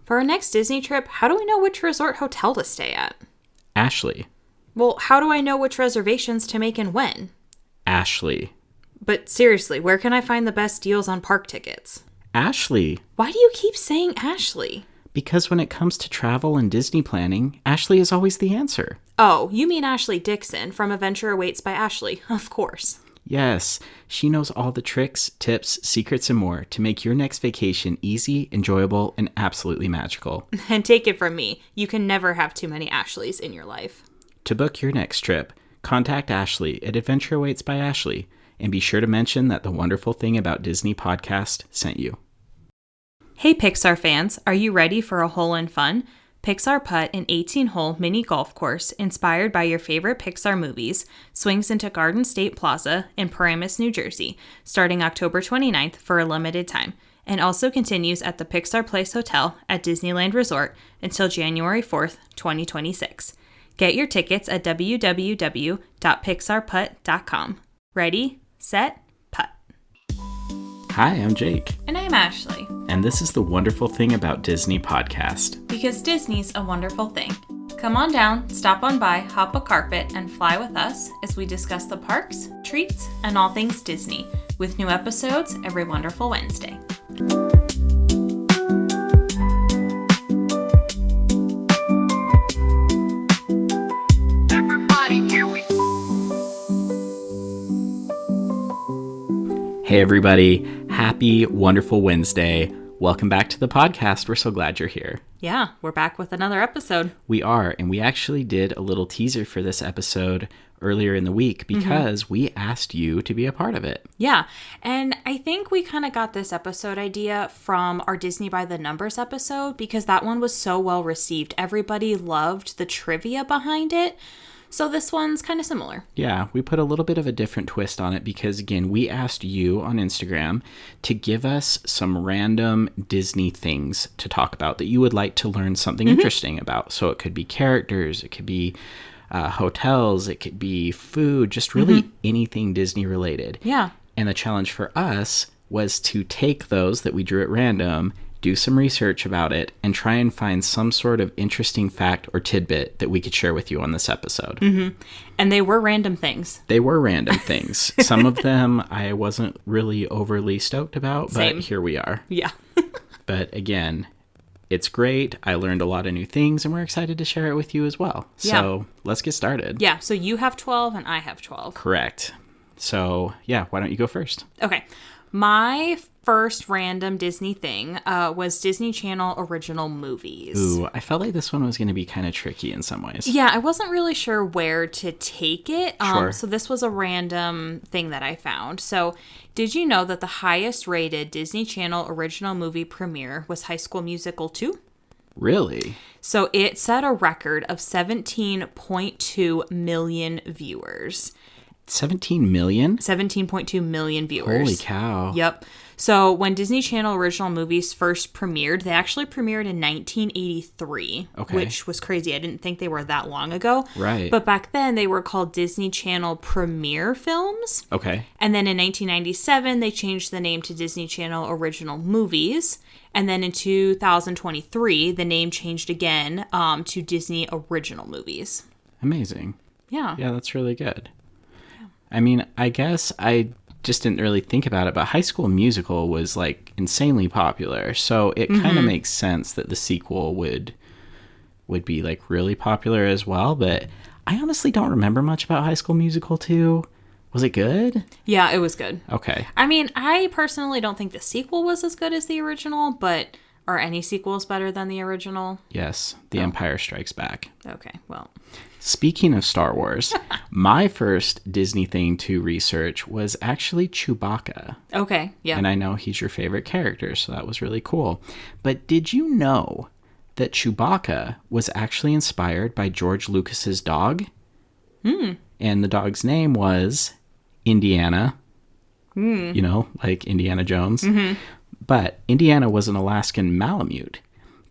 For our next Disney trip, how do we know which resort hotel to stay at? Ashley. Well, how do I know which reservations to make and when? Ashley. But seriously, where can I find the best deals on park tickets? Ashley. Why do you keep saying Ashley? Because when it comes to travel and Disney planning, Ashley is always the answer. Oh, you mean Ashley Dixon from Adventure Awaits by Ashley, of course. Yes, she knows all the tricks, tips, secrets, and more to make your next vacation easy, enjoyable, and absolutely magical. And take it from me, you can never have too many Ashleys in your life. To book your next trip, contact Ashley at Adventure Awaits by Ashley, and be sure to mention that the Wonderful Thing About Disney podcast sent you. Hey Pixar fans, are you ready for a hole-in fun? Pixar Putt, an 18-hole mini golf course inspired by your favorite Pixar movies, swings into Garden State Plaza in Paramus, New Jersey, starting October 29th for a limited time, and also continues at the Pixar Place Hotel at Disneyland Resort until January 4th, 2026. Get your tickets at www.pixarputt.com. Ready, set, putt. Hi, I'm Jake. And I'm Ashley. And this is the Wonderful Thing About Disney podcast. Because Disney's a wonderful thing. Come on down, stop on by, hop a carpet, and fly with us as we discuss the parks, treats, and all things Disney, with new episodes every wonderful Wednesday. Hey everybody, happy wonderful Wednesday. Welcome back to the podcast. We're so glad you're here. Yeah, we're back with another episode. We are, and we actually did a little teaser for this episode earlier in the week because we asked you to be a part of it. Yeah, and I think we kind of got this episode idea from our Disney by the Numbers episode because that one was so well received. Everybody loved the trivia behind it. So this one's kind of similar. Yeah, we put a little bit of a different twist on it because, again, we asked you on Instagram to give us some random Disney things to talk about that you would like to learn something interesting about. So it could be characters, it could be hotels, it could be food, just really anything Disney related. Yeah. And the challenge for us was to take those that we drew at random, do some research about it, and try and find some sort of interesting fact or tidbit that we could share with you on this episode. And they were random things. They were random things. Some of them I wasn't really overly stoked about, but here we are. Yeah. But again, it's great. I learned a lot of new things, and we're excited to share it with you as well. So let's get started. Yeah, so you have 12 and I have 12. Correct. So yeah, why don't you go first? Okay. My first random Disney thing was Disney Channel original movies. Ooh, I felt like this one was going to be kind of tricky in some ways. Yeah, I wasn't really sure where to take it. Sure. So this was a random thing that I found. So did you know that the highest rated Disney Channel original movie premiere was High School Musical 2? Really? So it set a record of 17.2 million viewers. 17 million? 17.2 million viewers. Holy cow. Yep. So when Disney Channel original movies first premiered, they actually premiered in 1983, which was crazy. I didn't think they were that long ago. Right. But back then they were called Disney Channel Premiere Films. Okay. And then in 1997, they changed the name to Disney Channel Original Movies. And then in 2023, the name changed again to Disney Original Movies. Amazing. Yeah. Yeah, that's really good. I mean, I guess I just didn't really think about it, but High School Musical was like insanely popular, so it kind of makes sense that the sequel would be like really popular as well. But I honestly don't remember much about High School Musical 2. Was it good? Yeah, it was good. Okay. I mean, I personally don't think the sequel was as good as the original, but are any sequels better than the original? Yes, The Empire Strikes Back. Okay, well. Speaking of Star Wars, my first Disney thing to research was actually Chewbacca. Okay, yeah. And I know he's your favorite character, so that was really cool. But did you know that Chewbacca was actually inspired by George Lucas's dog? And the dog's name was Indiana. You know, like Indiana Jones. But Indiana was an Alaskan Malamute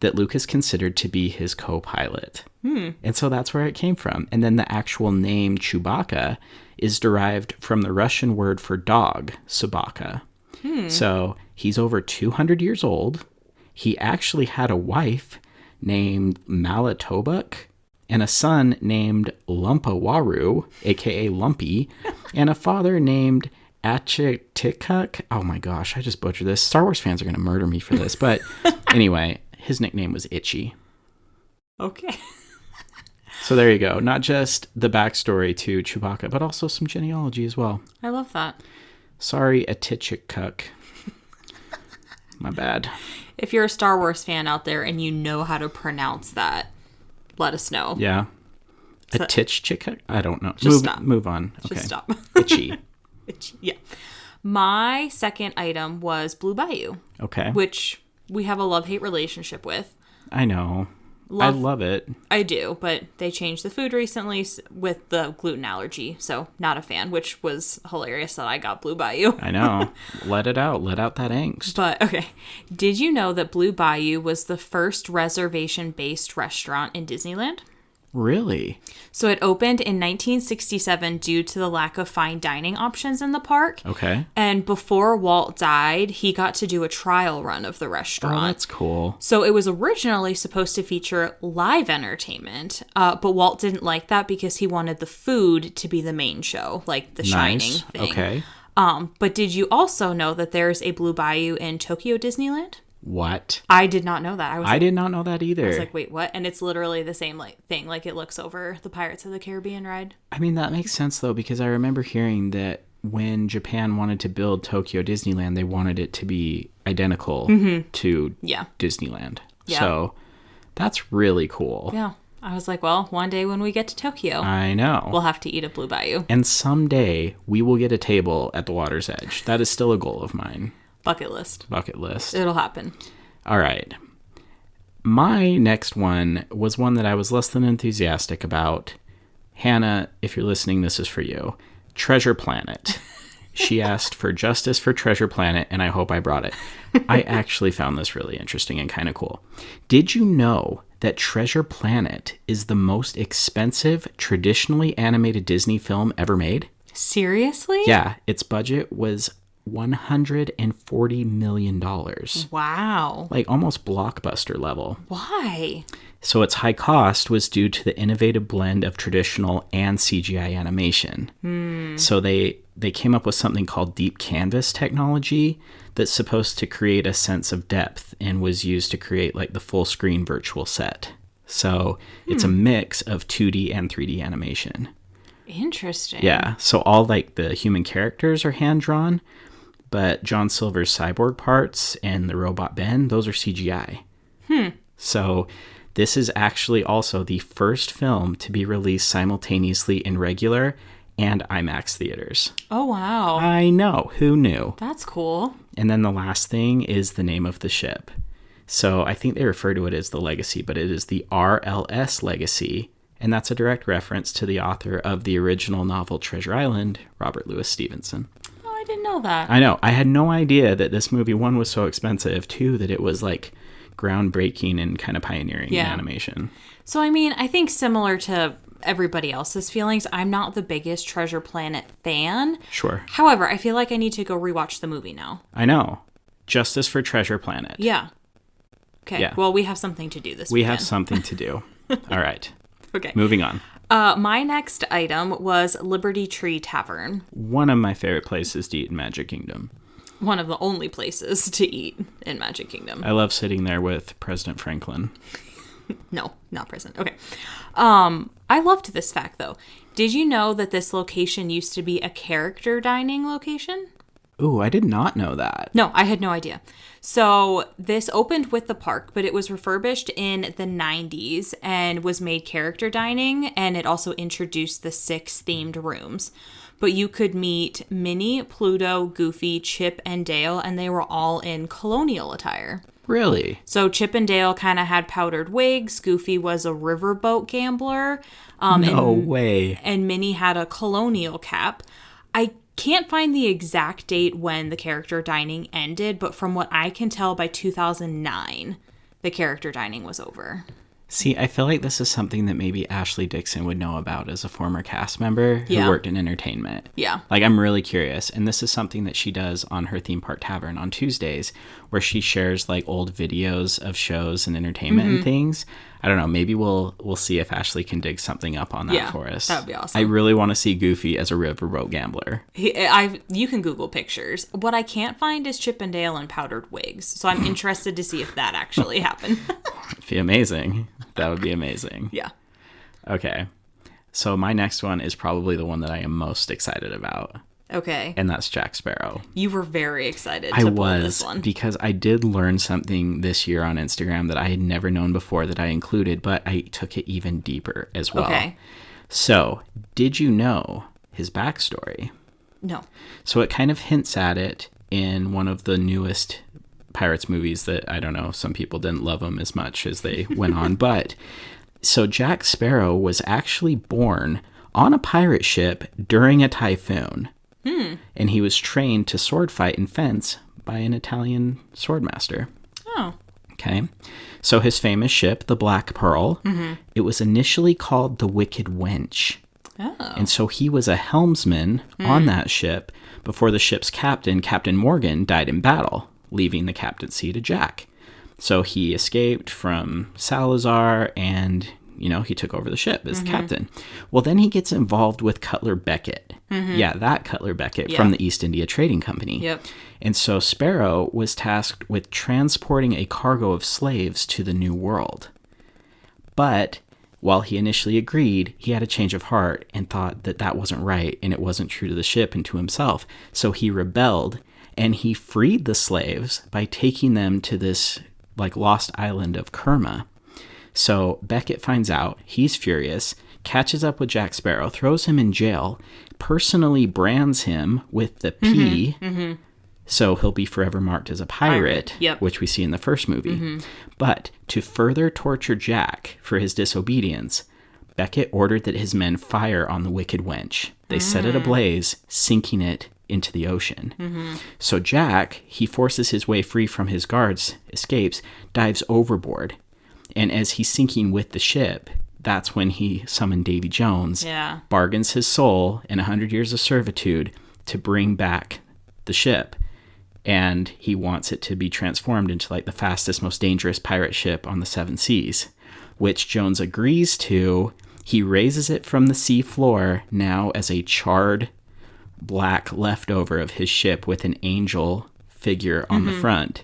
that Lucas considered to be his co-pilot. And so that's where it came from. And then the actual name Chewbacca is derived from the Russian word for dog, Sobaka. So he's over 200 years old, he actually had a wife named Malatobuk and a son named Lumpawaru, a.k.a. Lumpy, and a father named Achitikuk. Oh my gosh, I just butchered this. Star Wars fans are going to murder me for this. But anyway, his nickname was Itchy. Okay. So there you go. Not just the backstory to Chewbacca, but also some genealogy as well. I love that. Sorry, Atichikuk. My bad. If you're a Star Wars fan out there and you know how to pronounce that, let us know. Yeah. Atichikuk? I don't know. Stop. Move on. Okay. Just stop. Itchy. Itchy. Yeah. My second item was Blue Bayou. Okay. Which we have a love-hate relationship with. I know. I love it. I do, but they changed the food recently with the gluten allergy, so not a fan, which was hilarious that I got Blue Bayou. I know. Let it out. Let out that angst. But, okay. Did you know that Blue Bayou was the first reservation-based restaurant in Disneyland? Really? So it opened in 1967 due to the lack of fine dining options in the park. Okay. And before Walt died, he got to do a trial run of the restaurant. Oh, that's cool. So it was originally supposed to feature live entertainment, but Walt didn't like that because he wanted the food to be the main show, like the Shining thing. Okay. But did you also know that there's a Blue Bayou in Tokyo Disneyland? What? I did not know that. I did not know that either. I was like, wait, what? And it's literally the same thing. Like, it looks over the Pirates of the Caribbean ride. I mean, that makes sense, though, because I remember hearing that when Japan wanted to build Tokyo Disneyland, they wanted it to be identical to Disneyland. Yeah. So that's really cool. Yeah. I was like, well, one day when we get to Tokyo, I know, we'll have to eat at Blue Bayou. And someday we will get a table at the water's edge. That is still a goal of mine. Bucket list. It'll happen. All right. My next one was one that I was less than enthusiastic about. Hannah, if you're listening, this is for you. Treasure Planet. She asked for justice for Treasure Planet, and I hope I brought it. I actually found this really interesting and kind of cool. Did you know that Treasure Planet is the most expensive traditionally animated Disney film ever made? Seriously? Yeah. Its budget was $140 million. Wow. Like almost blockbuster level. Why? So its high cost was due to the innovative blend of traditional and CGI animation. So they came up with something called deep canvas technology that's supposed to create a sense of depth and was used to create like the full screen virtual set. So it's a mix of 2D and 3D animation. Interesting. Yeah. So all like the human characters are hand drawn, but John Silver's cyborg parts and the robot Ben, those are CGI. So this is actually also the first film to be released simultaneously in regular and IMAX theaters. Oh, wow. I know. Who knew? That's cool. And then the last thing is the name of the ship. So I think they refer to it as the Legacy, but it is the RLS Legacy. And that's a direct reference to the author of the original novel Treasure Island, Robert Louis Stevenson. Oh, I didn't know that. I know. I had no idea that this movie, one, was so expensive, two, that it was like groundbreaking and kind of pioneering in animation. So, I mean, I think similar to everybody else's feelings, I'm not the biggest Treasure Planet fan. Sure. However, I feel like I need to go rewatch the movie now. I know. Justice for Treasure Planet. Yeah. Okay. Yeah. Well, we have something to do this weekend. We have something to do. All right. Okay. Moving on. My next item was Liberty Tree Tavern. One of my favorite places to eat in Magic Kingdom. One of the only places to eat in Magic Kingdom. I love sitting there with President Franklin. No, not President. Okay. I loved this fact, though. Did you know that this location used to be a character dining location? Ooh, I did not know that. No, I had no idea. So this opened with the park, but it was refurbished in the 90s and was made character dining, and it also introduced the 6 themed rooms. But you could meet Minnie, Pluto, Goofy, Chip, and Dale, and they were all in colonial attire. Really? So Chip and Dale kind of had powdered wigs. Goofy was a riverboat gambler. No way. And Minnie had a colonial cap. I can't find the exact date when the character dining ended, but from what I can tell, by 2009, the character dining was over. See, I feel like this is something that maybe Ashley Dixon would know about as a former cast member who Yeah. worked in entertainment. Yeah. Like, I'm really curious. And this is something that she does on her Theme Park Tavern on Tuesdays, where she shares like old videos of shows and entertainment and things. I don't know. Maybe we'll see if Ashley can dig something up on that for us. That would be awesome. I really want to see Goofy as a riverboat gambler. You can Google pictures. What I can't find is Chip and Dale in powdered wigs. So I'm interested to see if that actually happened. It'd be amazing. That would be amazing. Yeah. Okay. So my next one is probably the one that I am most excited about. Okay. And that's Jack Sparrow. You were very excited to pull this one. Because I did learn something this year on Instagram that I had never known before that I included, but I took it even deeper as well. Okay. So, did you know his backstory? No. So it kind of hints at it in one of the newest Pirates movies that, I don't know, some people didn't love them as much as they went on. But, so Jack Sparrow was actually born on a pirate ship during a typhoon. And he was trained to sword fight and fence by an Italian swordmaster. Oh. Okay. So his famous ship, the Black Pearl, it was initially called the Wicked Wench. Oh. And so he was a helmsman on that ship before the ship's captain, Captain Morgan, died in battle, leaving the captaincy to Jack. So he escaped from Salazar and, you know, he took over the ship as the captain. Well, then he gets involved with Cutler Beckett. Yeah, that Cutler Beckett from the East India Trading Company. Yep. And so Sparrow was tasked with transporting a cargo of slaves to the New World. But while he initially agreed, he had a change of heart and thought that that wasn't right and it wasn't true to the ship and to himself. So he rebelled and he freed the slaves by taking them to this like lost island of Kerma. So Beckett finds out, he's furious, catches up with Jack Sparrow, throws him in jail, personally brands him with the P, so he'll be forever marked as a pirate, Yep. which we see in the first movie. But to further torture Jack for his disobedience, Beckett ordered that his men fire on the Wicked Wench. They set it ablaze, sinking it into the ocean. So Jack, he forces his way free from his guards, escapes, dives overboard. And as he's sinking with the ship, that's when he summoned Davy Jones, bargains his soul in 100 years of servitude to bring back the ship. And he wants it to be transformed into like the fastest, most dangerous pirate ship on the seven seas, which Jones agrees to. He raises it from the sea floor now as a charred black leftover of his ship with an angel figure on the front.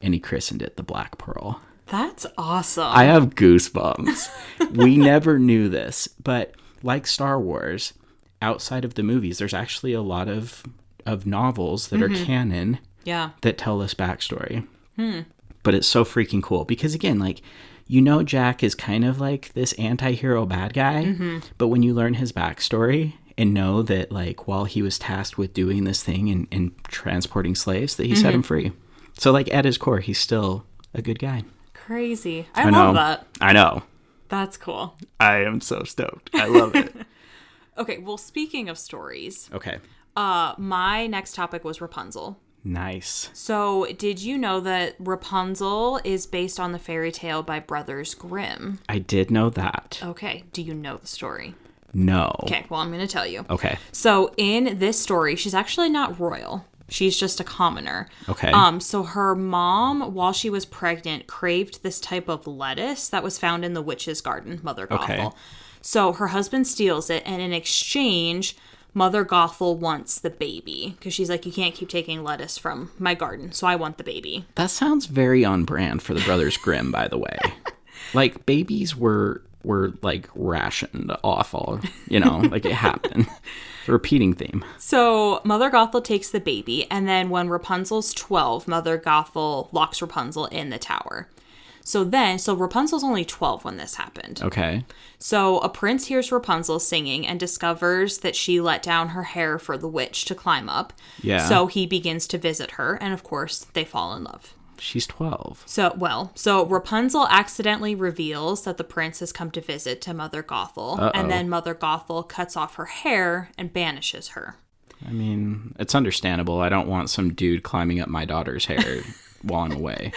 And he christened it the Black Pearl. That's awesome. I have goosebumps. We never knew this, but like Star Wars, outside of the movies, there's actually a lot of novels that are canon that tell this backstory. But it's so freaking cool because, again, like, you know, Jack is kind of like this anti-hero bad guy, but when you learn his backstory and know that, like, while he was tasked with doing this thing and transporting slaves, that he set him free. So, like, at his core, he's still a good guy. Crazy. I love that. I know. That's cool. I am so stoked. I love it. Okay, well, speaking of stories, Okay. my next topic was Rapunzel. Nice. So, did you know that Rapunzel is based on the fairy tale by Brothers Grimm? I did know that. Okay, do you know the story? No. Okay, well, I'm going to tell you. Okay. So, in this story, she's actually not royal. She's just a commoner. Okay. So her mom, while she was pregnant, craved this type of lettuce that was found in the witch's garden, Mother Gothel. Okay. So her husband steals it, and in exchange, Mother Gothel wants the baby. Because she's like, you can't keep taking lettuce from my garden, so I want the baby. That sounds very on brand for the Brothers Grimm, by the way. Like, babies were like rationed off all, you know, like it happened. A repeating theme. So Mother Gothel takes the baby, and then when Rapunzel's 12, Mother Gothel locks Rapunzel in the tower. So Rapunzel's only 12 when this happened. Okay. So a prince hears Rapunzel singing and discovers that she let down her hair for the witch to climb up. Yeah. So he begins to visit her, and of course, they fall in love. She's 12. So Rapunzel accidentally reveals that the prince has come to visit to Mother Gothel, and then Mother Gothel cuts off her hair and banishes her. I mean, it's understandable. I don't want some dude climbing up my daughter's hair while I'm away.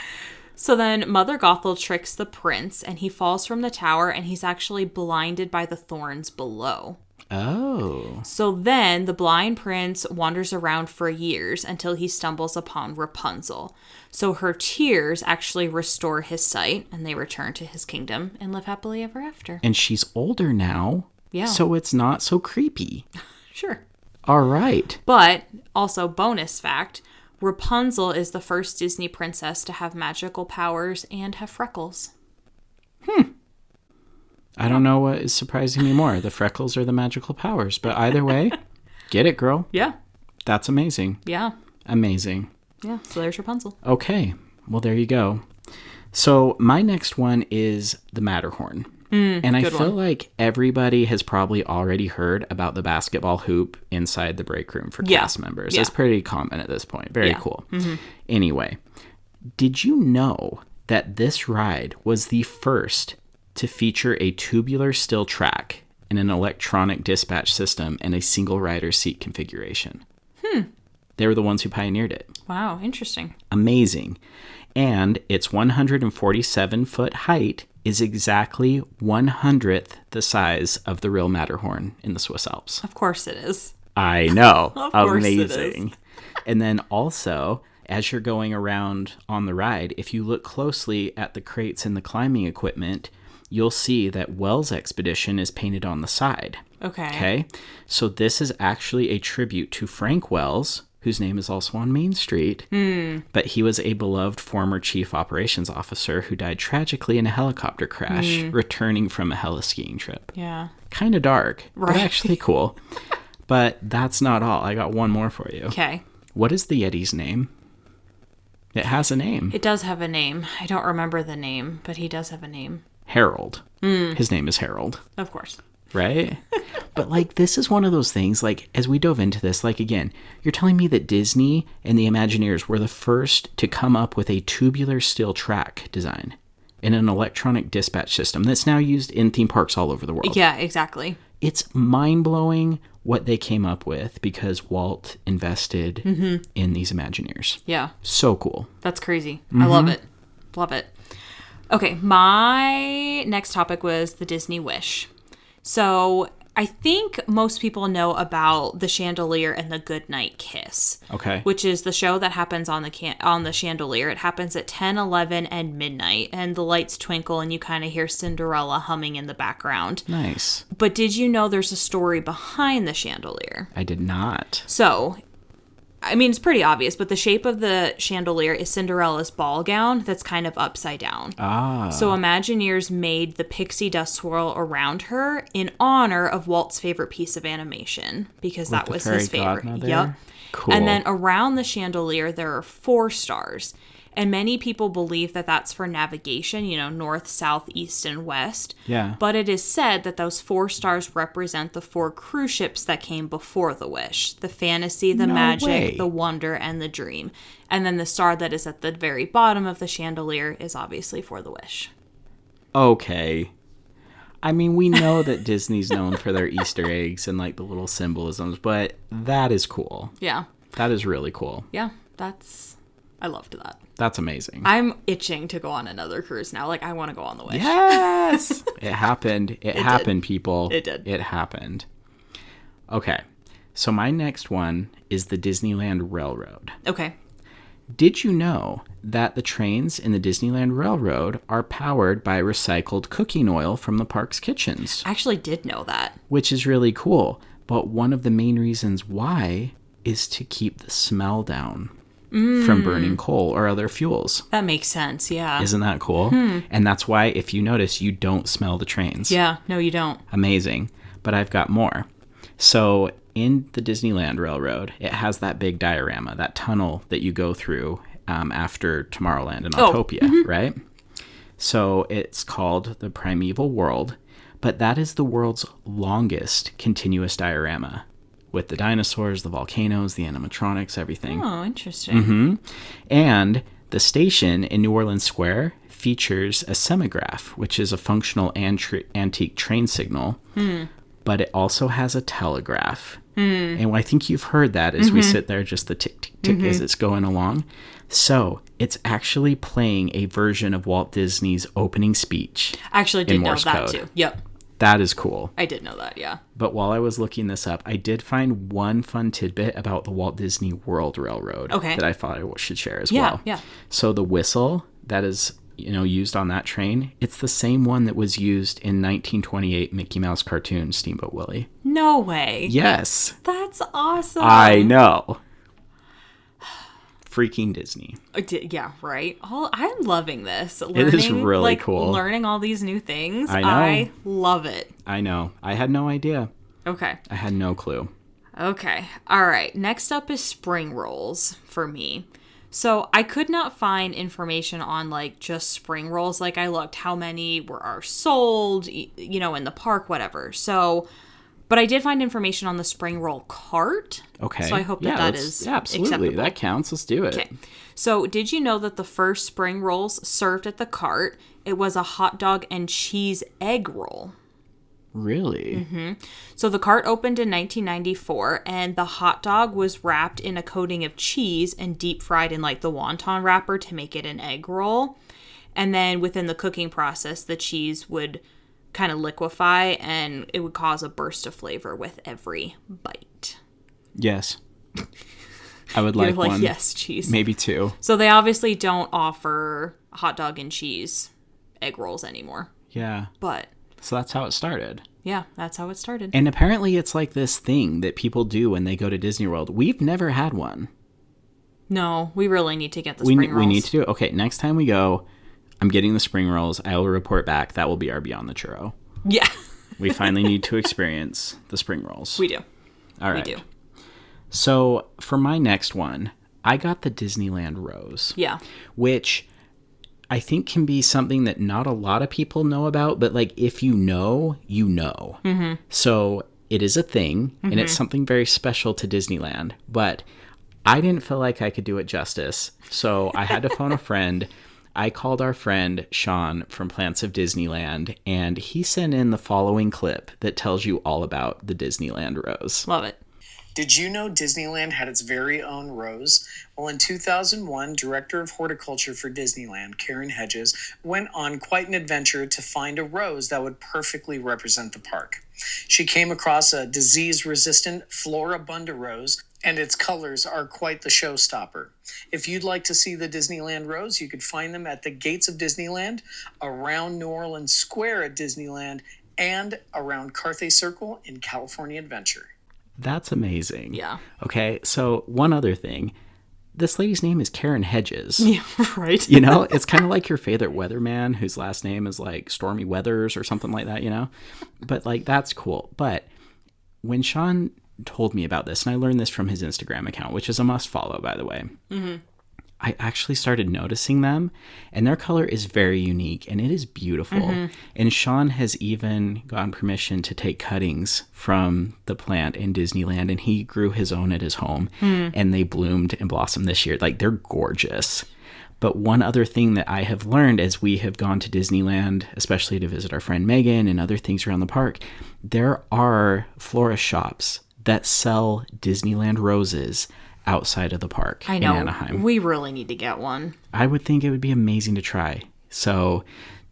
So then Mother Gothel tricks the prince, and he falls from the tower, and he's actually blinded by the thorns below. Oh. So then the blind prince wanders around for years until he stumbles upon Rapunzel. So her tears actually restore his sight, and they return to his kingdom and live happily ever after. And she's older now. Yeah. So it's not so creepy. Sure. All right. But also, bonus fact, Rapunzel is the first Disney princess to have magical powers and have freckles. I don't know what is surprising me more, the freckles or the magical powers. But either way, get it, girl. Yeah. That's amazing. Yeah. Amazing. Yeah. So there's Rapunzel. Okay. Well, there you go. So my next one is the Matterhorn. And I feel like everybody has probably already heard about the basketball hoop inside the break room for cast members. Yeah. It's pretty common at this point. Very cool. Mm-hmm. Anyway, did you know that this ride was the first to feature a tubular still track and an electronic dispatch system and a single rider seat configuration? They were the ones who pioneered it. Wow. Interesting. Amazing. And its 147-foot height is exactly 1/100th the size of the real Matterhorn in the Swiss Alps. Of course it is. I know. Of course it is. Amazing. And then also, as you're going around on the ride, if you look closely at the crates and the climbing equipment, you'll see that Wells Expedition is painted on the side. Okay. So this is actually a tribute to Frank Wells, whose name is also on Main Street. But he was a beloved former chief operations officer who died tragically in a helicopter crash returning from a heli-skiing trip. Yeah. Kind of dark, Right. but actually cool. But that's not all. I got one more for you. Okay. What is the Yeti's name? It has a name. It does have a name. I don't remember the name, but he does have a name. Harold. His name is Harold. Of course. Right? But, like, this is one of those things, like, as we dove into this, like, again, you're telling me that Disney and the Imagineers were the first to come up with a tubular steel track design and an electronic dispatch system that's now used in theme parks all over the world. Yeah, exactly. It's mind-blowing what they came up with because Walt invested in these Imagineers. Yeah. So cool. That's crazy. I love it. Love it. Okay, my next topic was the Disney Wish. So I think most people know about the chandelier and the Goodnight Kiss. Okay. Which is the show that happens on the chandelier. It happens at 10, 11, and midnight, and the lights twinkle, and you kind of hear Cinderella humming in the background. Nice. But did you know there's a story behind the chandelier? I did not. So, I mean, it's pretty obvious, but the shape of the chandelier is Cinderella's ball gown that's kind of upside down. Ah. So Imagineers made the pixie dust swirl around her in honor of Walt's favorite piece of animation, because that was his favorite. Yep. Cool. And then around the chandelier, there are 4 stars. And many people believe that that's for navigation, north, south, east, and west. Yeah. But it is said that those 4 stars represent the 4 cruise ships that came before the Wish. The Fantasy, the No Magic, way. the Wonder, and the Dream. And then the star that is at the very bottom of the chandelier is obviously for the Wish. Okay. I mean, we know that Disney's known for their Easter eggs and, like, the little symbolisms, but that is cool. Yeah. That is really cool. Yeah, I loved that. That's amazing. I'm itching to go on another cruise now. Like, I want to go on the Wish. Yes! It happened. It happened, did. people. It did. It happened. Okay. So my next one is the Disneyland Railroad. Okay. Did you know that the trains in the Disneyland Railroad are powered by recycled cooking oil from the park's kitchens? I actually did know that. Which is really cool. But one of the main reasons why is to keep the smell down from burning coal or other fuels. That makes sense, yeah. Isn't that cool? And that's why, if you notice, you don't smell the trains. Yeah, no, you don't. Amazing. But I've got more. So in the Disneyland Railroad, it has that big diorama, that tunnel that you go through after Tomorrowland and Autopia, right? So it's called the Primeval World, but that is the world's longest continuous diorama with the dinosaurs, the volcanoes, the animatronics, everything. Oh, interesting. And the station in New Orleans Square features a semigraph, which is a functional antique train signal, but it also has a telegraph. And I think you've heard that as we sit there, just the tick, tick, tick as it's going along. So It's actually playing a version of Walt Disney's opening speech. I actually did in know Morse that code. too. Yep. That is cool. I did know that, yeah. But while I was looking this up, I did find one fun tidbit about the Walt Disney World Railroad that I thought I should share as well. Yeah. So the whistle that is, used on that train, it's the same one that was used in 1928 Mickey Mouse cartoon Steamboat Willie. No way. Yes. That's awesome. I know. Freaking Disney. Yeah, right. I'm loving this. It is really cool. Learning all these new things. I know. I love it. I know. I had no idea. Okay. I had no clue. Okay. All right. Next up is spring rolls for me. So I could not find information on just spring rolls. I looked how many are sold, in the park, whatever. So, but I did find information on the spring roll cart. Okay. So I hope that is absolutely. acceptable. That counts. Let's do it. Okay. So did you know that the first spring rolls served at the cart, it was a hot dog and cheese egg roll? Really? Mm-hmm. So the cart opened in 1994, and the hot dog was wrapped in a coating of cheese and deep fried in the wonton wrapper to make it an egg roll. And then within the cooking process, the cheese would kind of liquefy, and it would cause a burst of flavor with every bite. Yes. I would like one. Yes, cheese. Maybe two. So they obviously don't offer hot dog and cheese egg rolls anymore. Yeah. But so that's how it started. Yeah, that's how it started. And apparently it's this thing that people do when they go to Disney World. We've never had one. No, we really need to get the spring rolls. We need to do it. Okay, next time we go, I'm getting the spring rolls. I will report back. That will be our Beyond the Churro. Yeah. We finally need to experience the spring rolls. We do. All right. We do. So for my next one, I got the Disneyland Rose. Yeah. Which I think can be something that not a lot of people know about, but if you know, you know. Mm-hmm. So it is a thing, and it's something very special to Disneyland. But I didn't feel like I could do it justice, so I had to phone a friend. I called our friend Sean from Plants of Disneyland, and he sent in the following clip that tells you all about the Disneyland Rose. Love it. Did you know Disneyland had its very own rose? Well, in 2001, Director of Horticulture for Disneyland, Karen Hedges, went on quite an adventure to find a rose that would perfectly represent the park. She came across a disease-resistant Floribunda rose, and its colors are quite the showstopper. If you'd like to see the Disneyland Rose, you could find them at the gates of Disneyland, around New Orleans Square at Disneyland, and around Carthay Circle in California Adventure. That's amazing. Yeah. Okay, so one other thing. This lady's name is Karen Hedges. Yeah, right. It's kind of like your favorite weatherman whose last name is Stormy Weathers or something like that, But that's cool. But when Sean told me about this, and I learned this from his Instagram account, which is a must follow, by the way. Mm-hmm. I actually started noticing them, and their color is very unique, and it is beautiful. Mm-hmm. And Sean has even gotten permission to take cuttings from the plant in Disneyland, and he grew his own at his home, and they bloomed and blossomed this year. They're gorgeous. But one other thing that I have learned as we have gone to Disneyland, especially to visit our friend Megan and other things around the park, there are florist shops that sell Disneyland roses outside of the park. I know. In Anaheim. We really need to get one. I would think it would be amazing to try. So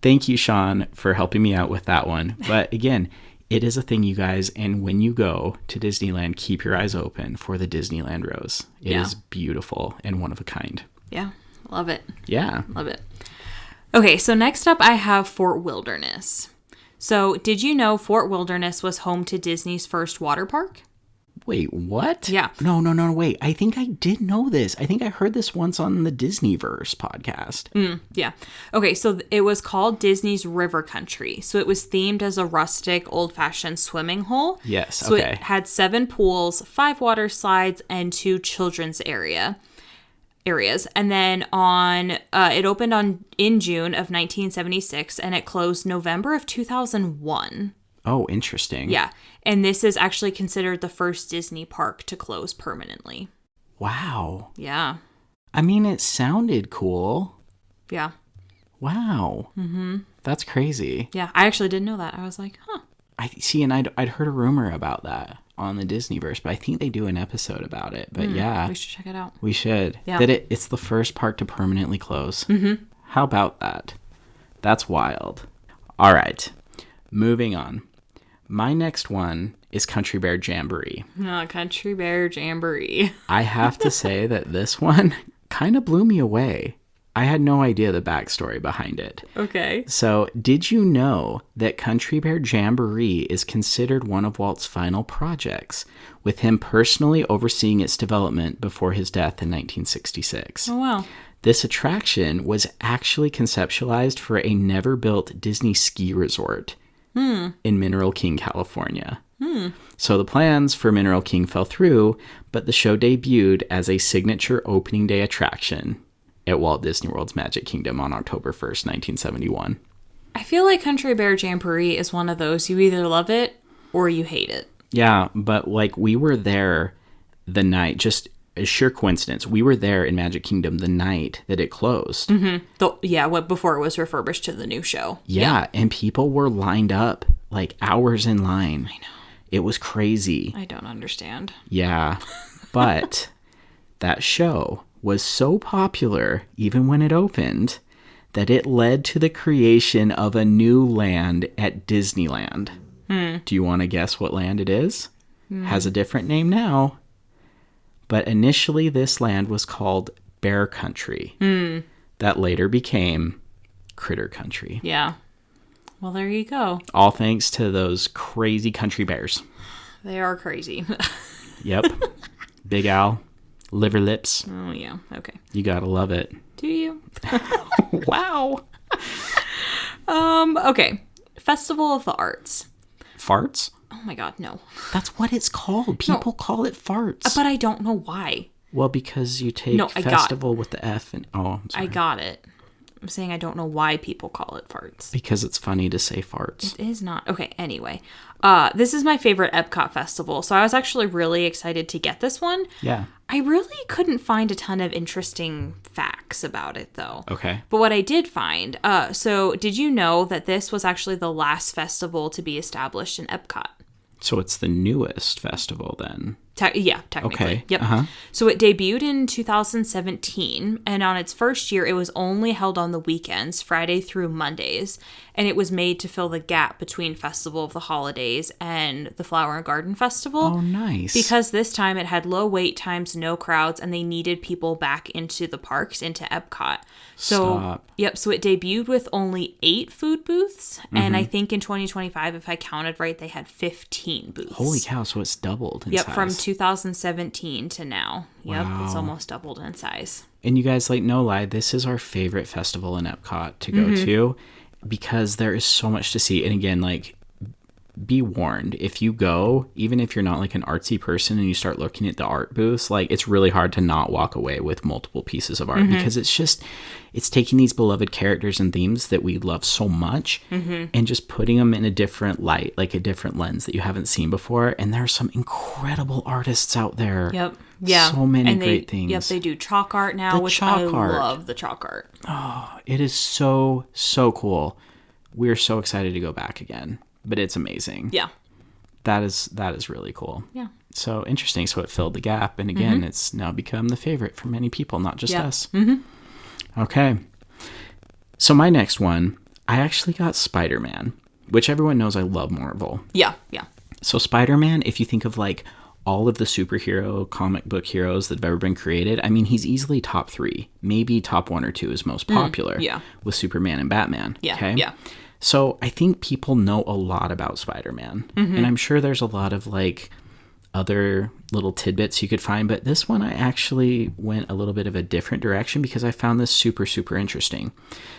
thank you, Sean, for helping me out with that one. But again, it is a thing, you guys. And when you go to Disneyland, keep your eyes open for the Disneyland Rose. It is beautiful and one of a kind. Yeah. Love it. Yeah. Love it. Okay, so next up I have Fort Wilderness. So did you know Fort Wilderness was home to Disney's first water park? Wait, what? Yeah. No, wait. I think I did know this. I think I heard this once on the Disneyverse podcast. Yeah. Okay, so it was called Disney's River Country. So it was themed as a rustic, old-fashioned swimming hole. Yes, so okay. So it had 7 pools, 5 water slides, and 2 children's areas. And then it opened in June of 1976, and it closed November of 2001. Oh, interesting. Yeah. And this is actually considered the first Disney park to close permanently. Wow. Yeah. I mean, it sounded cool. Yeah. Wow. Mm-hmm. That's crazy. Yeah. I actually didn't know that. I was like, huh. I see, and I'd heard a rumor about that. on the Disneyverse, but I think they do an episode about it. But yeah, we should check it out. we should. Yeah. That it's the first park to permanently close. Mm-hmm. How about that? That's wild. All right, moving on. My next one is Country Bear Jamboree. Oh, Country Bear Jamboree. I have to say that this one kind of blew me away. I had no idea the backstory behind it. Okay. So, did you know that Country Bear Jamboree is considered one of Walt's final projects, with him personally overseeing its development before his death in 1966? Oh, wow. This attraction was actually conceptualized for a never-built Disney ski resort in Mineral King, California. So the plans for Mineral King fell through, but the show debuted as a signature opening day attraction at Walt Disney World's Magic Kingdom on October 1st, 1971. I feel like Country Bear Jamboree is one of those, you either love it or you hate it. Yeah, but like we were there the night, just a sheer coincidence, we were there in Magic Kingdom the night that it closed. Before it was refurbished to the new show. Yeah, and people were lined up like hours in line. I know. It was crazy. I don't understand. Yeah, but that show was so popular, even when it opened, that it led to the creation of a new land at Disneyland. Do you want to guess what land it is? Has a different name now. But initially, this land was called Bear Country. That later became Critter Country. Yeah. Well, there you go. All thanks to those crazy country bears. They are crazy. Yep. Big Al. Liver lips. Oh, yeah. Okay. You gotta love it. Do you? Wow. Okay. Festival of the Arts. Farts? Oh my God, no. That's what it's called. People call it farts. But I don't know why. Well, because you take festival with the F and... Oh, I'm sorry. I got it. I'm saying I don't know why people call it farts. Because it's funny to say farts. It is not. Okay, anyway. This is my favorite Epcot festival, so I was actually really excited to get this one. Yeah. I really couldn't find a ton of interesting facts about it, though. Okay. But what I did find, so did you know that this was actually the last festival to be established in Epcot? So it's the newest festival then. Yeah, technically. Okay. Yep. Uh-huh. So it debuted in 2017, and on its first year, it was only held on the weekends, Friday through Mondays, and it was made to fill the gap between Festival of the Holidays and the Flower and Garden Festival. Oh, nice. Because this time it had low wait times, no crowds, and they needed people back into the parks, into Epcot. So, Stop. Yep, so it debuted with only 8 food booths, and I think in 2025, if I counted right, they had 15 booths. Holy cow, so it's doubled in Yep, size. from 2017 to now. Yep, Wow. it's almost doubled in size. And you guys, like, no lie, this is our favorite festival in Epcot to go to because there is so much to see. And again, like, be warned, if you go, even if you're not like an artsy person and you start looking at the art booths, like, it's really hard to not walk away with multiple pieces of art because it's taking these beloved characters and themes that we love so much and just putting them in a different light, like a different lens that you haven't seen before. And there are some incredible artists out there. Yep. Yeah. So many great things. Yep, they do chalk art now, which I love the chalk art. Oh, it is so, so cool. We're so excited to go back again. But it's amazing. Yeah. That is really cool. Yeah. So interesting. So it filled the gap. And again, it's now become the favorite for many people, not just us. Okay. So my next one, I actually got Spider-Man, which everyone knows I love Marvel. Yeah. Yeah. So Spider-Man, if you think of like all of the superhero comic book heroes that have ever been created, I mean, he's easily top 3, maybe top 1 or 2 is most popular. Yeah. With Superman and Batman. Yeah. Okay? Yeah. So I think people know a lot about Spider-Man. And I'm sure there's a lot of like other little tidbits you could find. But this one, I actually went a little bit of a different direction because I found this super, super interesting.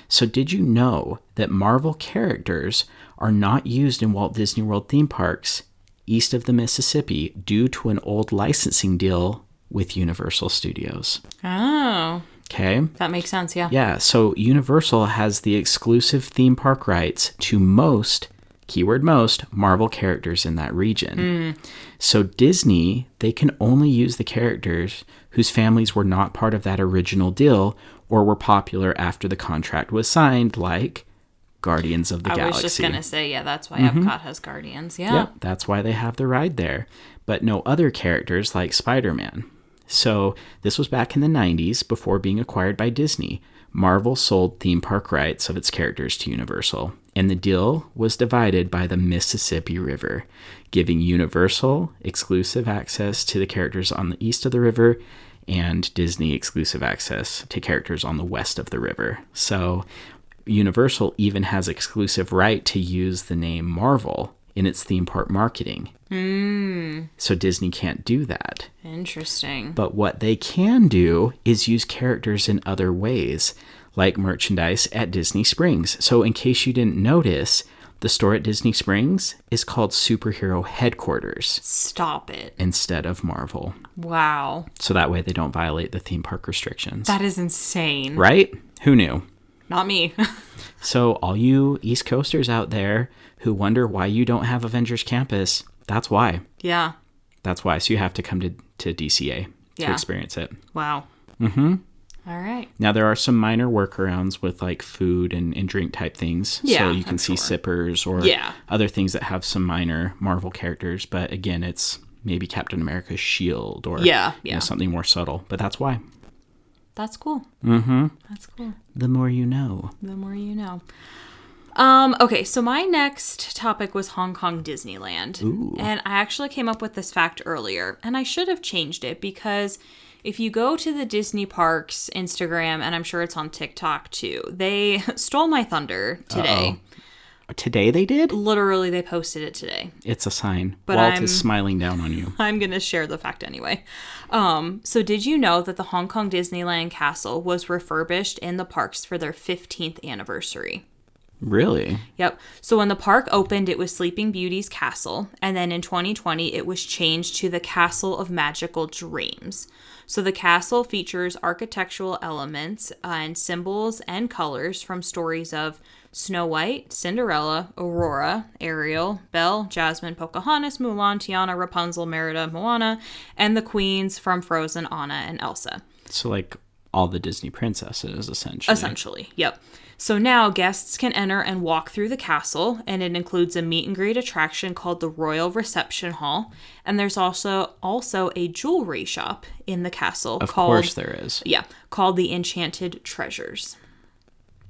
So did you know that Marvel characters are not used in Walt Disney World theme parks east of the Mississippi due to an old licensing deal with Universal Studios? Oh. Okay. That makes sense, yeah. Yeah, so Universal has the exclusive theme park rights to most, keyword most, Marvel characters in that region. So Disney, they can only use the characters whose families were not part of that original deal or were popular after the contract was signed, like Guardians of the Galaxy. I was just going to say, yeah, that's why Epcot has Guardians. Yeah. Yep, that's why they have the ride there. But no other characters like Spider-Man. So this was back in the 90s before being acquired by Disney. Marvel sold theme park rights of its characters to Universal, and the deal was divided by the Mississippi River, giving Universal exclusive access to the characters on the east of the river and Disney exclusive access to characters on the west of the river. So Universal even has exclusive right to use the name Marvel in its theme park marketing. So Disney can't do that. Interesting. But what they can do is use characters in other ways, like merchandise at Disney Springs. So in case you didn't notice, the store at Disney Springs is called Superhero Headquarters. Stop it. Instead of Marvel. Wow. So that way they don't violate the theme park restrictions. That is insane. Right? Who knew? Not me. So all you East Coasters out there who wonder why you don't have Avengers Campus, that's why. Yeah. That's why. So you have to come to DCA to experience it. Wow. All right. Now, there are some minor workarounds with like food and drink type things. Yeah, so you can see sippers or other things that have some minor Marvel characters. But again, it's maybe Captain America's shield or something more subtle. But that's why. That's cool. That's cool. The more you know. The more you know. Okay, so my next topic was Hong Kong Disneyland. Ooh. And I actually came up with this fact earlier, and I should have changed it because if you go to the Disney Parks Instagram, and I'm sure it's on TikTok too, they stole my thunder today. Today they did? Literally, they posted it today. It's a sign. But Walt is smiling down on you. I'm going to share the fact anyway. So did you know that the Hong Kong Disneyland Castle was refurbished in the parks for their 15th anniversary? Really? Yep. So when the park opened, it was Sleeping Beauty's castle. And then in 2020, it was changed to the Castle of Magical Dreams. So the castle features architectural elements and symbols and colors from stories of Snow White, Cinderella, Aurora, Ariel, Belle, Jasmine, Pocahontas, Mulan, Tiana, Rapunzel, Merida, Moana, and the queens from Frozen, Anna, and Elsa. So like all the Disney princesses, essentially. Essentially, yep. So now guests can enter and walk through the castle, and it includes a meet and greet attraction called the Royal Reception Hall. And there's also a jewelry shop in the castle. Of course there is. Yeah, called the Enchanted Treasures.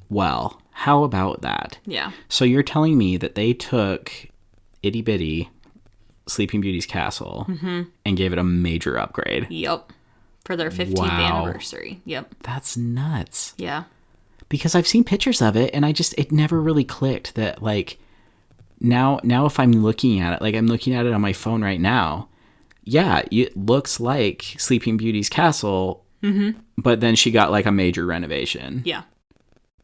Well, how about that? Yeah. So you're telling me that they took itty bitty Sleeping Beauty's castle and gave it a major upgrade? Yep. For their 15th anniversary. Yep. That's nuts. Yeah. Because I've seen pictures of it and it never really clicked that like now if I'm looking at it, like I'm looking at it on my phone right now, yeah, it looks like Sleeping Beauty's castle, but then she got like a major renovation. Yeah.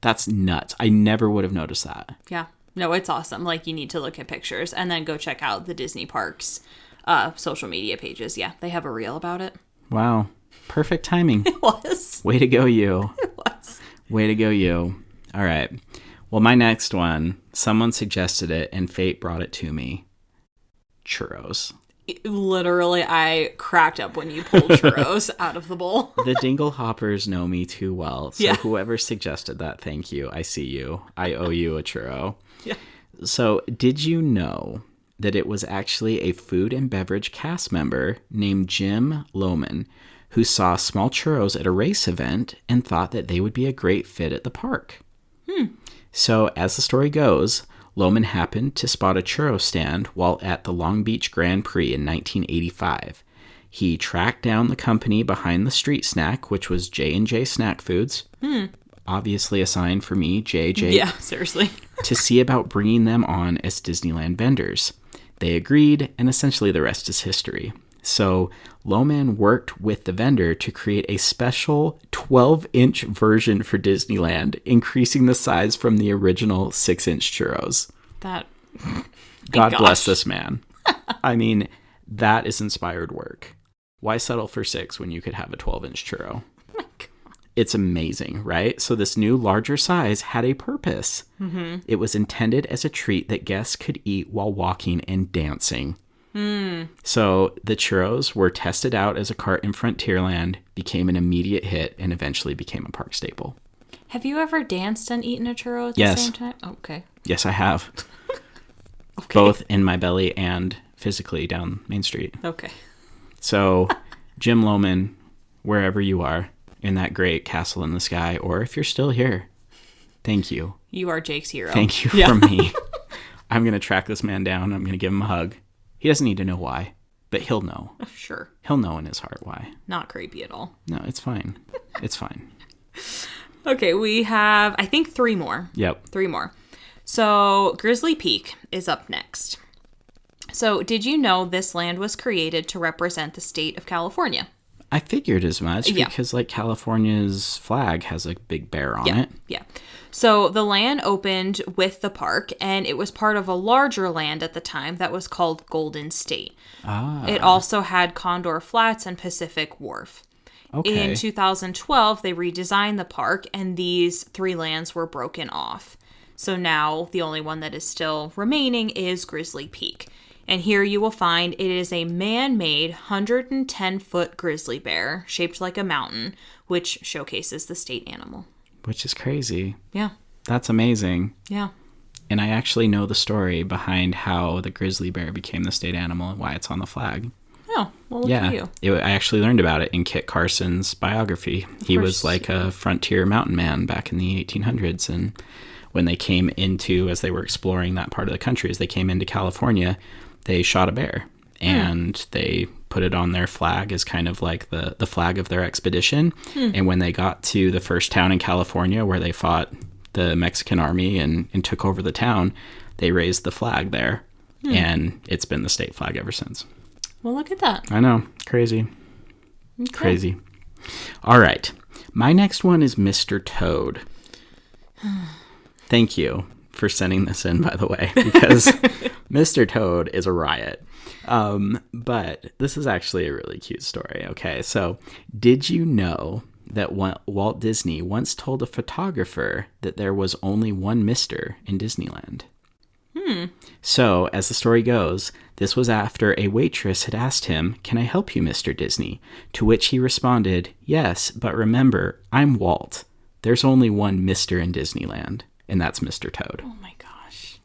That's nuts. I never would have noticed that. Yeah. No, it's awesome. Like you need to look at pictures and then go check out the Disney Parks social media pages. Yeah, they have a reel about it. Wow. Perfect timing. It was. Way to go, you. It was. Way to go, you. All right. Well, my next one, someone suggested it and fate brought it to me. Churros. Literally, I cracked up when you pulled churros out of the bowl. The Dingle Hoppers know me too well. So whoever suggested that, thank you. I see you. I owe you a churro. Yeah. So did you know that it was actually a food and beverage cast member named Jim Lohman who saw small churros at a race event and thought that they would be a great fit at the park? So as the story goes, Lohman happened to spot a churro stand while at the Long Beach Grand Prix in 1985. He tracked down the company behind the street snack, which was J&J Snack Foods. Obviously a sign for me, J&J. Yeah, seriously. To see about bringing them on as Disneyland vendors. They agreed, and essentially the rest is history. So Lohman worked with the vendor to create a special 12-inch version for Disneyland, increasing the size from the original 6-inch churros. God bless this man. I mean, that is inspired work. Why settle for 6 when you could have a 12-inch churro? Oh my God. It's amazing, right? So this new larger size had a purpose. It was intended as a treat that guests could eat while walking and dancing. So the churros were tested out as a cart in Frontierland, became an immediate hit, and eventually became a park staple. Have you ever danced and eaten a churro at the Yes. same time? Okay. Yes, I have. Okay. Both in my belly and physically down Main Street. Okay. So, Jim Lohman, wherever you are in that great castle in the sky, or if you're still here, thank you. You are Jake's hero. Thank you from me. I'm going to track this man down. I'm going to give him a hug. He doesn't need to know why, but he'll know. Sure. He'll know in his heart why. Not creepy at all. No, it's fine. It's fine. Okay, we have, I think, 3 more. Yep. 3 more. So, Grizzly Peak is up next. So, did you know this land was created to represent the state of California? I figured as much Yeah. because, like, California's flag has a big bear on it. Yeah. So, the land opened with the park, and it was part of a larger land at the time that was called Golden State. Ah. It also had Condor Flats and Pacific Wharf. Okay. In 2012, they redesigned the park, and these 3 lands were broken off. So now the only one that is still remaining is Grizzly Peak. And here you will find it is a man-made 110-foot grizzly bear shaped like a mountain, which showcases the state animal. Which is crazy. Yeah. That's amazing. Yeah. And I actually know the story behind how the grizzly bear became the state animal and why it's on the flag. Oh, well, look at you. I actually learned about it in Kit Carson's biography. He was course. like a frontier mountain man back in the 1800s. And when they came into, as they were exploring that part of the country, as they came into California, they shot a bear. And they put it on their flag as kind of like the flag of their expedition. And when they got to the first town in California where they fought the Mexican army and took over the town, they raised the flag there. And it's been the state flag ever since. Well, look at that. I know. Crazy. Okay. Crazy. All right. My next one is Mr. Toad. Thank you for sending this in, by the way, because Mr. Toad is a riot. But this is actually a really cute story. Okay. So did you know that Walt Disney once told a photographer that there was only one Mr. in Disneyland? So, as the story goes, this was after a waitress had asked him, "Can I help you, Mr. Disney?" To which he responded, "Yes, but remember, I'm Walt. There's only one Mr. in Disneyland, and that's Mr. Toad." Oh my gosh.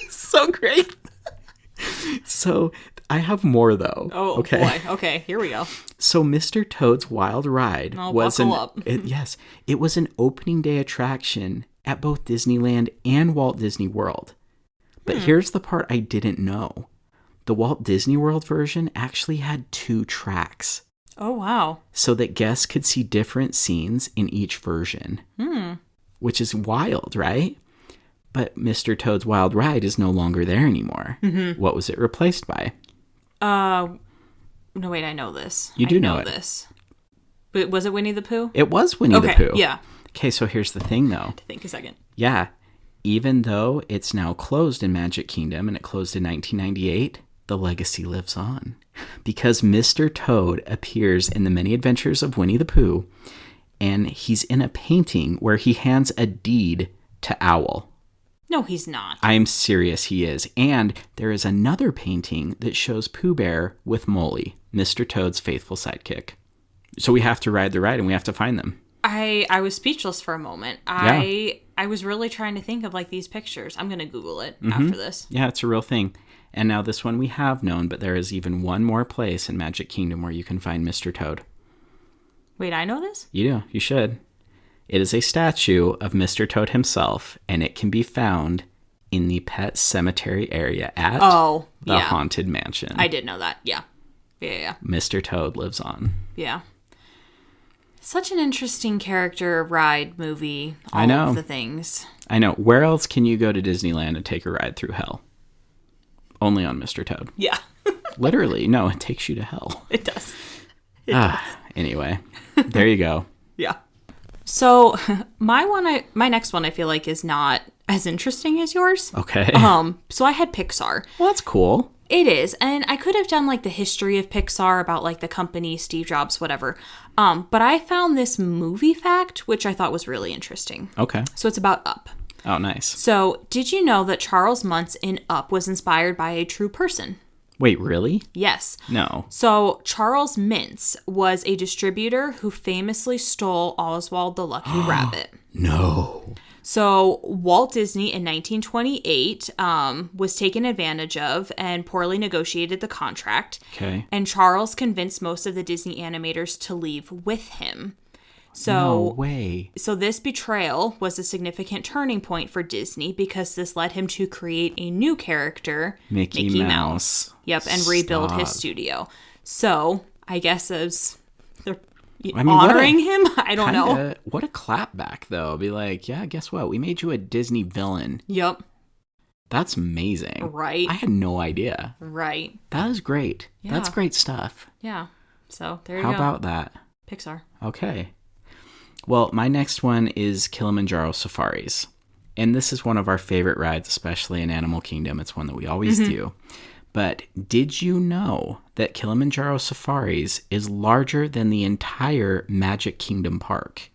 So great. So, I have more, though. Oh, okay. boy. Okay, here we go. So Mr. Toad's Wild Ride buckle up. It was an opening day attraction at both Disneyland and Walt Disney World. But here's the part I didn't know. The Walt Disney World version actually had 2 tracks Oh, wow. so that guests could see different scenes in each version. Which is wild, right? But Mr. Toad's Wild Ride is no longer there anymore. What was it replaced by? No, wait, I know this. You do I know it. this. But was it Winnie the Pooh? It was Winnie the Okay, Pooh. yeah. Okay, so here's the thing, though. Think a second. Yeah, even though it's now closed in Magic Kingdom and it closed in 1998, the legacy lives on. Because Mr. Toad appears in The Many Adventures of Winnie the Pooh, and he's in a painting where he hands a deed to Owl. No, he's not. I'm serious, he is. And there is another painting that shows Pooh Bear with Molly, Mr. Toad's faithful sidekick. So we have to ride the ride and we have to find them. I was speechless for a moment. I was really trying to think of like these pictures. I'm going to Google it after this. Yeah, it's a real thing. And now this one we have known, but there is even one more place in Magic Kingdom where you can find Mr. Toad. Wait, I know this? You do. You should. It is a statue of Mr. Toad himself, and it can be found in the Pet Cemetery area at the Haunted Mansion. I did know that. Yeah. Yeah. Mr. Toad lives on. Yeah. Such an interesting character, ride, movie, all I know. of the things. I know. Where else can you go to Disneyland and take a ride through hell? Only on Mr. Toad. Yeah. Literally. No, it takes you to hell. It does. Anyway, there you go. Yeah. So my next one I feel like is not as interesting as yours. Okay. So I had Pixar. Well, that's cool. It is, and I could have done like the history of Pixar about like the company, Steve Jobs, whatever. But I found this movie fact, which I thought was really interesting. Okay. So it's about Up. Oh, nice. So did you know that Charles Muntz in Up was inspired by a true person? Wait, really? Yes. No. So Charles Mintz was a distributor who famously stole Oswald the Lucky Rabbit. No. So Walt Disney in 1928 was taken advantage of and poorly negotiated the contract. Okay. And Charles convinced most of the Disney animators to leave with him. So, No way. So this betrayal was a significant turning point for Disney because this led him to create a new character, Mickey Mouse. Yep, and rebuild his Stop. studio. So I guess as they're I mean, honoring him, I don't know. What a clapback, though. Be like, yeah, guess what? We made you a Disney villain. Yep, That's amazing. right, I had no idea. right. That is great. Yeah. That's great stuff. Yeah. So there you How go. about that? Pixar? Okay. Well, my next one is Kilimanjaro Safaris. And this is one of our favorite rides, especially in Animal Kingdom. It's one that we always do. But did you know that Kilimanjaro Safaris is larger than the entire Magic Kingdom park?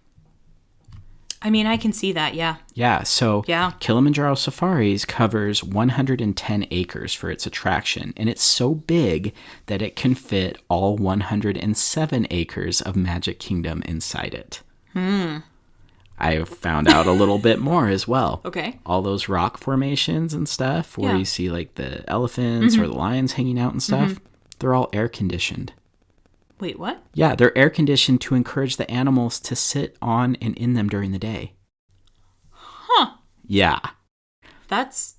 I mean, I can see that. Yeah. Yeah, so Yeah. Kilimanjaro Safaris covers 110 acres for its attraction, and it's so big that it can fit all 107 acres of Magic Kingdom inside it. I have found out a little bit more as well. Okay. All those rock formations and stuff where Yeah. you see like the elephants or the lions hanging out and stuff, they're all air conditioned. Wait, what? Yeah, they're air conditioned to encourage the animals to sit on and in them during the day. Huh. Yeah. That's,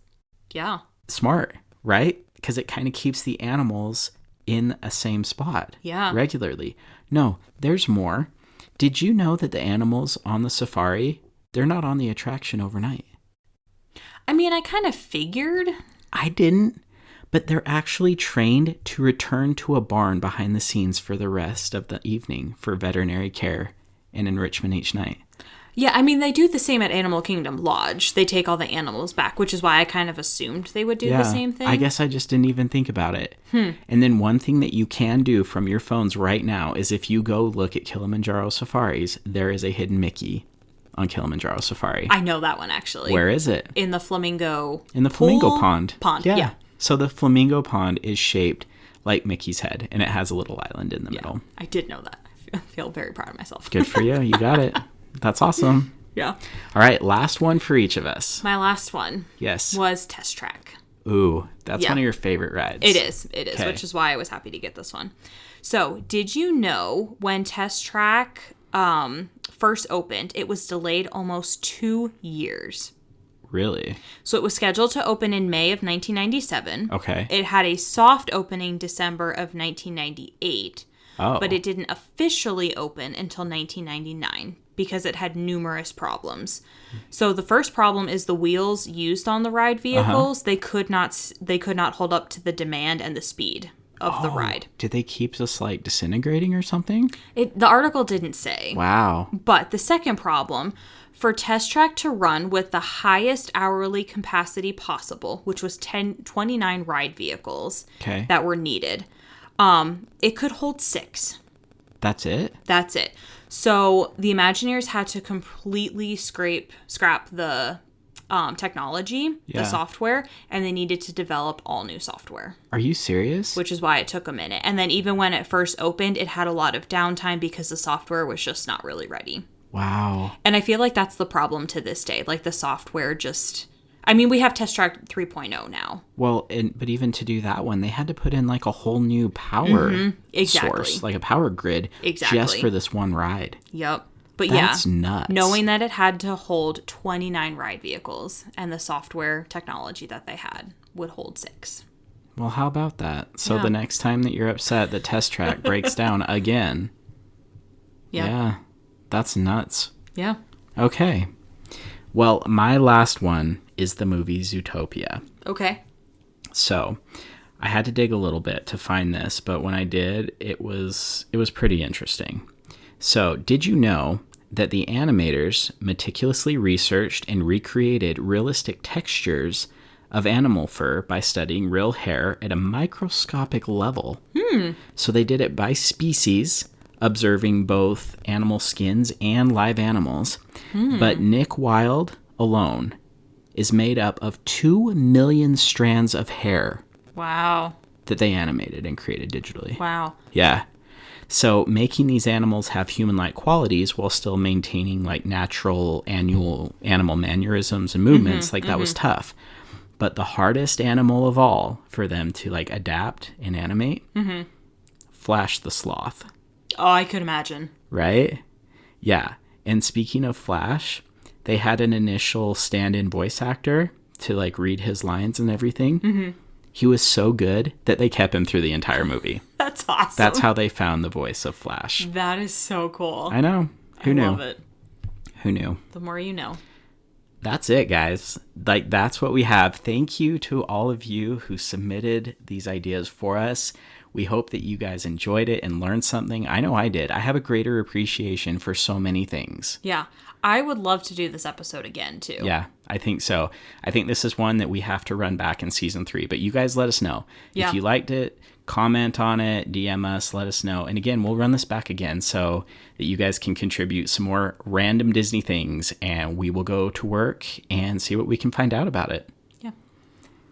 yeah. Smart, right? Because it kind of keeps the animals in a same spot Yeah. regularly. No, there's more. Did you know that the animals on the safari, they're not on the attraction overnight? I mean, I kind of figured. I didn't, but they're actually trained to return to a barn behind the scenes for the rest of the evening for veterinary care and enrichment each night. Yeah, I mean, they do the same at Animal Kingdom Lodge. They take all the animals back, which is why I kind of assumed they would do the same thing. I guess I just didn't even think about it. And then one thing that you can do from your phones right now is if you go look at Kilimanjaro Safaris, there is a hidden Mickey on Kilimanjaro Safari. I know that one, actually. Where is it? In the flamingo In the pool? flamingo pond. Yeah. So the flamingo pond is shaped like Mickey's head, and it has a little island in the middle. I did know that. I feel very proud of myself. Good for you. You got it. That's awesome. Yeah. All right, last one for each of us. My last one Yes. was Test Track. Ooh, that's Yeah. one of your favorite rides. It is, Okay. which is why I was happy to get this one. So, did you know when Test Track first opened, it was delayed almost 2 years? Really? So, it was scheduled to open in May of 1997. Okay. It had a soft opening December of 1998, Oh. but it didn't officially open until 1999 because it had numerous problems. So the first problem is the wheels used on the ride vehicles. They could not hold up to the demand and the speed of the ride. Did they keep this like disintegrating or something? The article didn't say. Wow. But the second problem, for Test Track to run with the highest hourly capacity possible, which was 29 ride vehicles Okay. that were needed, it could hold 6. That's it? That's it. So the Imagineers had to completely scrap the technology, Yeah. the software, and they needed to develop all new software, Are you serious? which is why it took a minute. And then even when it first opened, it had a lot of downtime because the software was just not really ready. Wow. And I feel like that's the problem to this day. Like the software just... I mean, we have Test Track 3.0 now. Well, but even to do that one, they had to put in like a whole new power Exactly. source, like a power grid Exactly. just for this one ride. Yep. But That's yeah, nuts. knowing that it had to hold 29 ride vehicles and the software technology that they had would hold 6. Well, how about that? So Yeah. the next time that you're upset, the Test Track breaks down again. Yeah, that's nuts. Yeah. Okay. Well, my last one is the movie Zootopia. Okay. So, I had to dig a little bit to find this, but when I did, it was pretty interesting. So, did you know that the animators meticulously researched and recreated realistic textures of animal fur by studying real hair at a microscopic level? So they did it by species, observing both animal skins and live animals. But Nick Wilde alone is made up of 2 million strands of hair. Wow. that they animated and created digitally. Wow. Yeah. So making these animals have human-like qualities while still maintaining like natural animal mannerisms and movements, that was tough. But the hardest animal of all for them to like adapt and animate, Flash the Sloth. Oh, I could imagine. Right? Yeah. And speaking of Flash, they had an initial stand-in voice actor to like read his lines and everything. He was so good that they kept him through the entire movie. That's awesome. That's how they found the voice of Flash. That is so cool. I know. Who knew? I love it. Who knew? The more you know. That's it, guys. Like, that's what we have. Thank you to all of you who submitted these ideas for us. We hope that you guys enjoyed it and learned something. I know I did. I have a greater appreciation for so many things. Yeah. I would love to do this episode again, too. Yeah, I think so. I think this is one that we have to run back in season 3. But you guys let us know. Yeah. If you liked it, comment on it, DM us, let us know. And again, we'll run this back again so that you guys can contribute some more random Disney things. And we will go to work and see what we can find out about it. Yeah.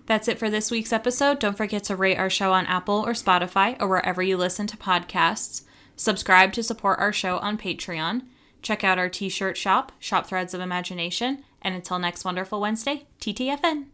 That's it for this week's episode. Don't forget to rate our show on Apple or Spotify or wherever you listen to podcasts. Subscribe to support our show on Patreon. Check out our t-shirt shop, Shop Threads of Imagination. And until next wonderful Wednesday, TTFN.